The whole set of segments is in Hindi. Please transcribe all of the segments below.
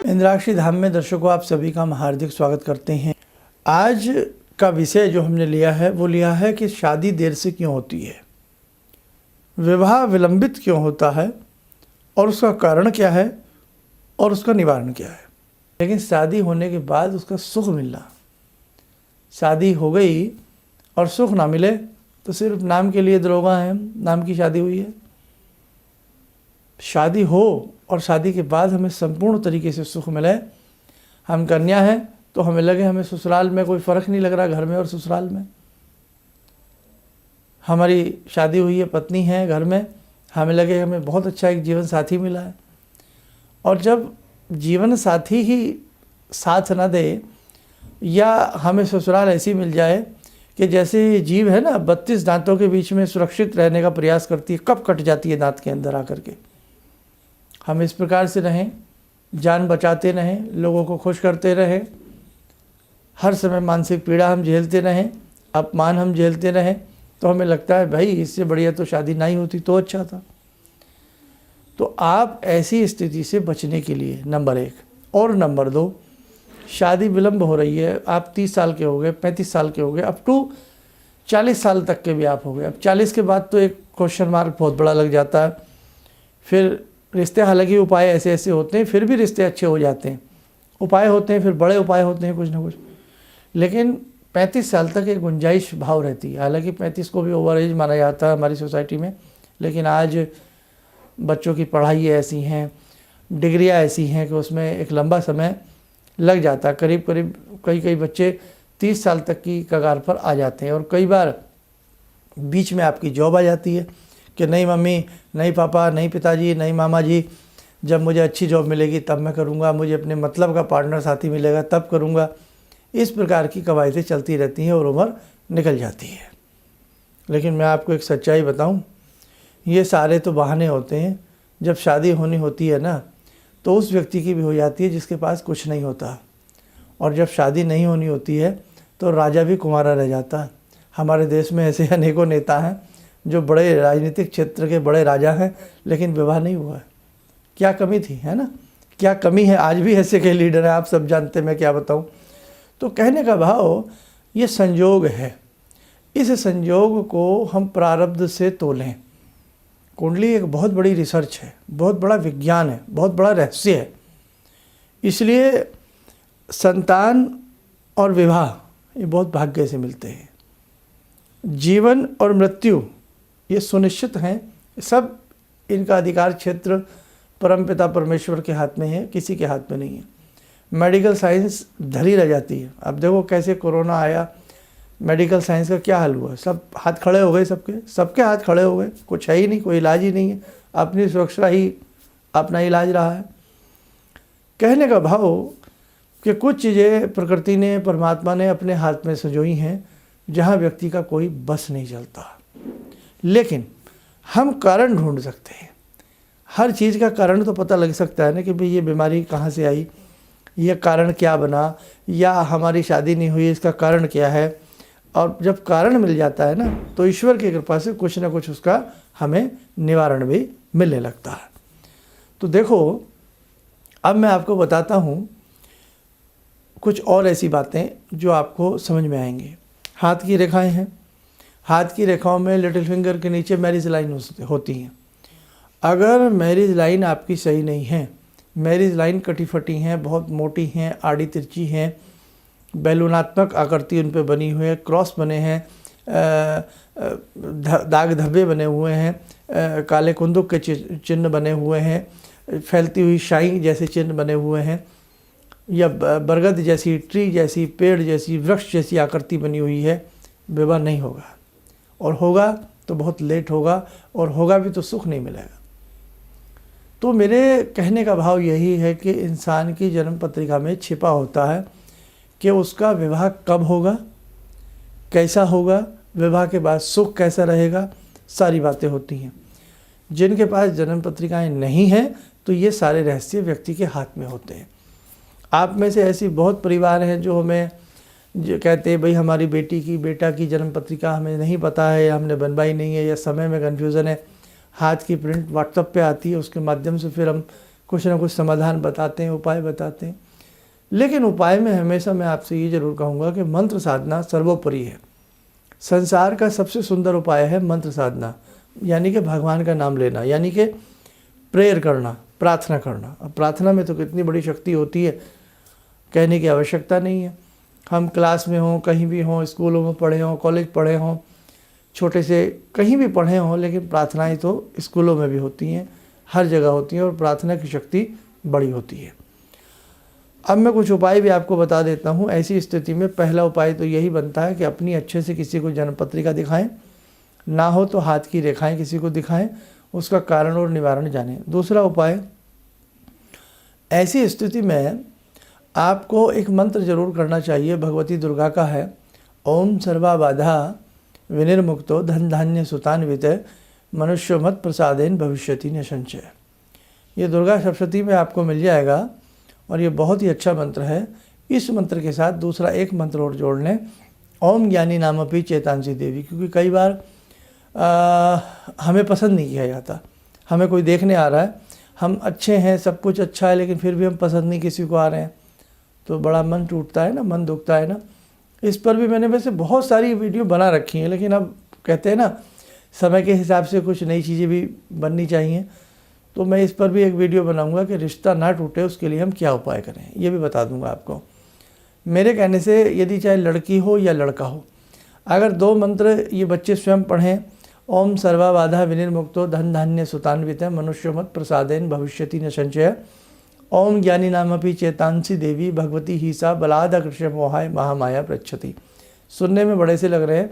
इंद्राक्षी धाम में दर्शकों आप सभी का हम हार्दिक स्वागत करते हैं। आज का विषय जो हमने लिया है वो लिया है कि शादी देर से क्यों होती है, विवाह विलंबित क्यों होता है और उसका कारण क्या है और उसका निवारण क्या है। लेकिन शादी होने के बाद उसका सुख मिलना, शादी हो गई और सुख ना मिले तो सिर्फ नाम के लिए दरोगा हैं, नाम की शादी हुई है। शादी हो और शादी के बाद हमें संपूर्ण तरीके से सुख मिले। हम कन्या हैं तो हमें लगे हमें ससुराल में कोई फ़र्क नहीं लग रहा, घर में और ससुराल में। हमारी शादी हुई है, पत्नी है घर में, हमें लगे हमें बहुत अच्छा एक जीवन साथी मिला है। और जब जीवन साथी ही साथ ना दे या हमें ससुराल ऐसी मिल जाए कि जैसे जीव है ना 32 दांतों के बीच में सुरक्षित रहने का प्रयास करती है, कब कट जाती है दांत के अंदर आकर के। हम इस प्रकार से रहें, जान बचाते रहें, लोगों को खुश करते रहें, हर समय मानसिक पीड़ा हम झेलते रहें, अपमान हम झेलते रहें, तो हमें लगता है भाई इससे बढ़िया तो शादी नहीं होती तो अच्छा था। तो आप ऐसी स्थिति से बचने के लिए नंबर 1 और नंबर 2, शादी विलंब हो रही है, आप 30 साल के हो गए, 35 साल के हो गए, अप टू 40 साल तक के भी आप हो गए। अब 40 के बाद तो एक क्वेश्चन मार्क बहुत बड़ा लग जाता है। फिर रिश्ते, हालांकि उपाय ऐसे ऐसे होते हैं, फिर भी रिश्ते अच्छे हो जाते हैं, उपाय होते हैं, फिर बड़े उपाय होते हैं कुछ ना कुछ। लेकिन 35 साल तक एक गुंजाइश भाव रहती है। हालांकि 35 को भी ओवर एज माना जाता है हमारी सोसाइटी में, लेकिन आज बच्चों की पढ़ाई ऐसी हैं, डिग्रियां ऐसी हैं कि उसमें एक लंबा समय लग जाता है। करीब करीब कई बच्चे 30 साल तक की कगार पर आ जाते हैं। और कई बार बीच में आपकी जॉब आ जाती है कि नहीं मम्मी, नहीं पापा, नहीं पिताजी, नहीं मामा जी, जब मुझे अच्छी जॉब मिलेगी तब मैं करूँगा, मुझे अपने मतलब का पार्टनर साथी मिलेगा तब करूँगा। इस प्रकार की कवायदें चलती रहती हैं और उम्र निकल जाती है। लेकिन मैं आपको एक सच्चाई बताऊं, ये सारे तो बहाने होते हैं। जब शादी होनी होती है ना तो उस व्यक्ति की भी हो जाती है जिसके पास कुछ नहीं होता, और जब शादी नहीं होनी होती है तो राजा भी कुंवारा रह जाता है। हमारे देश में ऐसे अनेकों नेता हैं जो बड़े राजनीतिक क्षेत्र के बड़े राजा हैं, लेकिन विवाह नहीं हुआ है। क्या कमी थी, है ना, क्या कमी है। आज भी ऐसे कई लीडर हैं, आप सब जानते हैं, मैं क्या बताऊं। तो कहने का भाव ये संयोग है, इस संयोग को हम प्रारब्ध से तोलें। कुंडली एक बहुत बड़ी रिसर्च है, बहुत बड़ा विज्ञान है, बहुत बड़ा रहस्य है। इसलिए संतान और विवाह ये बहुत भाग्य से मिलते हैं। जीवन और मृत्यु ये सुनिश्चित हैं, सब इनका अधिकार क्षेत्र परमपिता परमेश्वर के हाथ में है, किसी के हाथ में नहीं है। मेडिकल साइंस धरी रह जाती है। अब देखो कैसे कोरोना आया, मेडिकल साइंस का क्या हाल हुआ, सब हाथ खड़े हो गए, सबके हाथ खड़े हो गए, कुछ है ही नहीं, कोई इलाज ही नहीं है, अपनी सुरक्षा ही अपना इलाज रहा है। कहने का भाव कि कुछ चीज़ें प्रकृति ने, परमात्मा ने अपने हाथ में संजोई हैं जहाँ व्यक्ति का कोई बस नहीं चलता। लेकिन हम कारण ढूंढ सकते हैं, हर चीज़ का कारण तो पता लग सकता है ना कि भाई ये बीमारी कहाँ से आई, ये कारण क्या बना, या हमारी शादी नहीं हुई इसका कारण क्या है। और जब कारण मिल जाता है ना तो ईश्वर की कृपा से कुछ ना कुछ उसका हमें निवारण भी मिलने लगता है। तो देखो, अब मैं आपको बताता हूँ कुछ और ऐसी बातें जो आपको समझ में आएंगी। हाथ की रेखाएं हैं, हाथ की रेखाओं में लिटिल फिंगर के नीचे मैरिज लाइन होती हैं। अगर मैरिज लाइन आपकी सही नहीं है, मैरिज लाइन कटी फटी हैं, बहुत मोटी हैं, आड़ी तिरछी हैं, बैलूनात्मक आकृति उन पर बनी हुई है, क्रॉस बने हैं, दाग धब्बे बने हुए हैं, काले कुंदुक के चिन्ह बने हुए हैं, फैलती हुई शाई जैसे चिन्ह बने हुए हैं, या बरगद जैसी, ट्री जैसी, पेड़ जैसी, वृक्ष जैसी आकृति बनी हुई है, विवाह नहीं होगा। और होगा तो बहुत लेट होगा, और होगा भी तो सुख नहीं मिलेगा। तो मेरे कहने का भाव यही है कि इंसान की जन्म पत्रिका में छिपा होता है कि उसका विवाह कब होगा, कैसा होगा, विवाह के बाद सुख कैसा रहेगा, सारी बातें होती हैं। जिनके पास जन्म पत्रिकाएं नहीं हैं तो ये सारे रहस्य व्यक्ति के हाथ में होते हैं। आप में से ऐसी बहुत परिवार हैं जो हमें जो कहते हैं भाई हमारी बेटा की जन्म पत्रिका हमें नहीं पता है, या हमने बनवाई नहीं है, या समय में कन्फ्यूज़न है। हाथ की प्रिंट व्हाट्सएप पे आती है, उसके माध्यम से फिर हम कुछ ना कुछ समाधान बताते हैं, उपाय बताते हैं। लेकिन उपाय में हमेशा मैं आपसे ये ज़रूर कहूँगा कि मंत्र साधना सर्वोपरि है। संसार का सबसे सुंदर उपाय है मंत्र साधना, यानी कि भगवान का नाम लेना, यानी कि प्रेयर करना, प्रार्थना करना। अब प्रार्थना में तो कितनी बड़ी शक्ति होती है, कहने की आवश्यकता नहीं है। हम क्लास में हों, कहीं भी हों, स्कूलों में पढ़े हों, कॉलेज पढ़े हों, छोटे से कहीं भी पढ़े हों, लेकिन प्रार्थनाएं तो स्कूलों में भी होती हैं, हर जगह होती हैं और प्रार्थना की शक्ति बड़ी होती है। अब मैं कुछ उपाय भी आपको बता देता हूँ। ऐसी स्थिति में पहला उपाय तो यही बनता है कि अपनी अच्छे से किसी को जन्म पत्रिका दिखाएं, ना हो तो हाथ की रेखाएं किसी को दिखाएं, उसका कारण और निवारण जानें। दूसरा उपाय, ऐसी स्थिति में आपको एक मंत्र जरूर करना चाहिए, भगवती दुर्गा का है, ओम सर्वा बाधा विनिर्मुक्तो धन धान्य सुतान्वित मनुष्य मत प्रसादेन भविष्यति न संचय। ये दुर्गा सप्तशती में आपको मिल जाएगा और ये बहुत ही अच्छा मंत्र है। इस मंत्र के साथ दूसरा एक मंत्र और जोड़ लें, ओम ज्ञानी नामपि चेतांसी देवी, क्योंकि कई बार हमें पसंद नहीं किया जाता। हमें कोई देखने आ रहा है, हम अच्छे हैं, सब कुछ अच्छा है, लेकिन फिर भी हम पसंद नहीं किसी को आ रहे हैं, तो बड़ा मन टूटता है ना, मन दुखता है ना। इस पर भी मैंने वैसे बहुत सारी वीडियो बना रखी हैं, लेकिन अब कहते हैं ना समय के हिसाब से कुछ नई चीज़ें भी बननी चाहिए, तो मैं इस पर भी एक वीडियो बनाऊंगा कि रिश्ता ना टूटे उसके लिए हम क्या उपाय करें, ये भी बता दूंगा आपको। मेरे कहने से यदि चाहे लड़की हो या लड़का हो, अगर दो मंत्र ये बच्चे स्वयं पढ़ें, ओम सर्वा बाधा विनिर्मुक्तो धन धान्य सुतान्वित मनुष्य मत प्रसादेन भविष्यति न संचय, ओम ज्ञानी नामपि चेतांसी देवी भगवती ही सा बलाद कृष्ण मोहाय महामाया प्रच्छति। सुनने में बड़े से लग रहे हैं,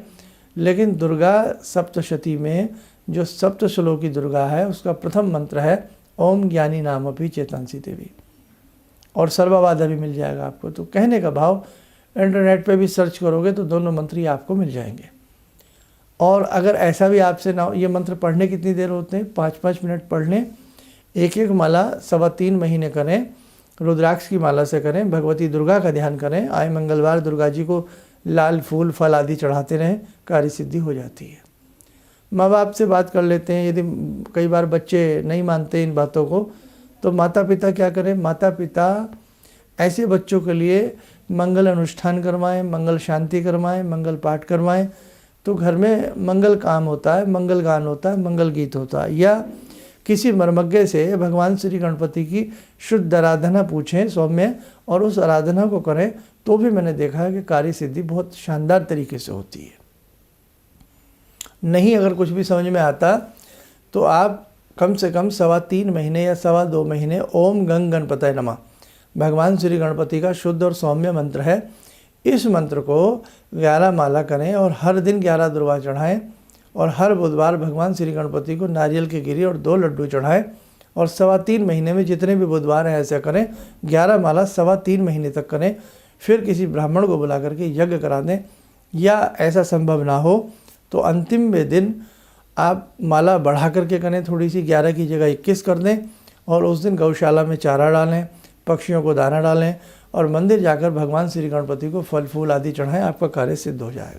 लेकिन दुर्गा सप्तशती में जो सप्तश्लोकी दुर्गा है उसका प्रथम मंत्र है ओम ज्ञानी नामपि चेतांसी देवी, और सर्वबाधा भी मिल जाएगा आपको। तो कहने का भाव, इंटरनेट पे भी सर्च करोगे तो दोनों मंत्र ही आपको मिल जाएंगे। और अगर ऐसा भी आपसे ना, ये मंत्र पढ़ने कितनी देर होते हैं, 5-5 मिनट पढ़ लें, एक एक माला 3.25 महीने करें, रुद्राक्ष की माला से करें, भगवती दुर्गा का ध्यान करें, आए मंगलवार दुर्गा जी को लाल फूल फल आदि चढ़ाते रहें, कार्य सिद्धि हो जाती है। माँ बाप से बात कर लेते हैं, यदि कई बार बच्चे नहीं मानते इन बातों को, तो माता पिता क्या करें, माता पिता ऐसे बच्चों के लिए मंगल अनुष्ठान करवाएं, मंगल शांति करवाएं, मंगल पाठ करवाएं, तो घर में मंगल काम होता है, मंगल गान होता है, मंगल गीत होता है। या किसी मर्मज्ञ से भगवान श्री गणपति की शुद्ध आराधना पूछें सौम्य, और उस आराधना को करें, तो भी मैंने देखा है कि कार्य सिद्धि बहुत शानदार तरीके से होती है। नहीं अगर कुछ भी समझ में आता तो आप कम से कम 3.25 महीने या 2.25 महीने ओम गंग गणपतये नमः भगवान श्री गणपति का शुद्ध और सौम्य मंत्र है, इस मंत्र को 11 माला करें और हर दिन 11 दुर्वा चढ़ाएं, और हर बुधवार भगवान श्री गणपति को नारियल की गिरी और 2 लड्डू चढ़ाएं, और 3.25 महीने में जितने भी बुधवार हैं ऐसा करें, 11 माला 3.25 महीने तक करें। फिर किसी ब्राह्मण को बुला करके यज्ञ करा दें, या ऐसा संभव ना हो तो अंतिम में दिन आप माला बढ़ा करके करें, थोड़ी सी 11 की जगह 21 कर दें, और उस दिन गौशाला में चारा डालें, पक्षियों को दाना डालें, और मंदिर जाकर भगवान श्री गणपति को फल फूल आदि चढ़ाएं, आपका कार्य सिद्ध हो जाएगा।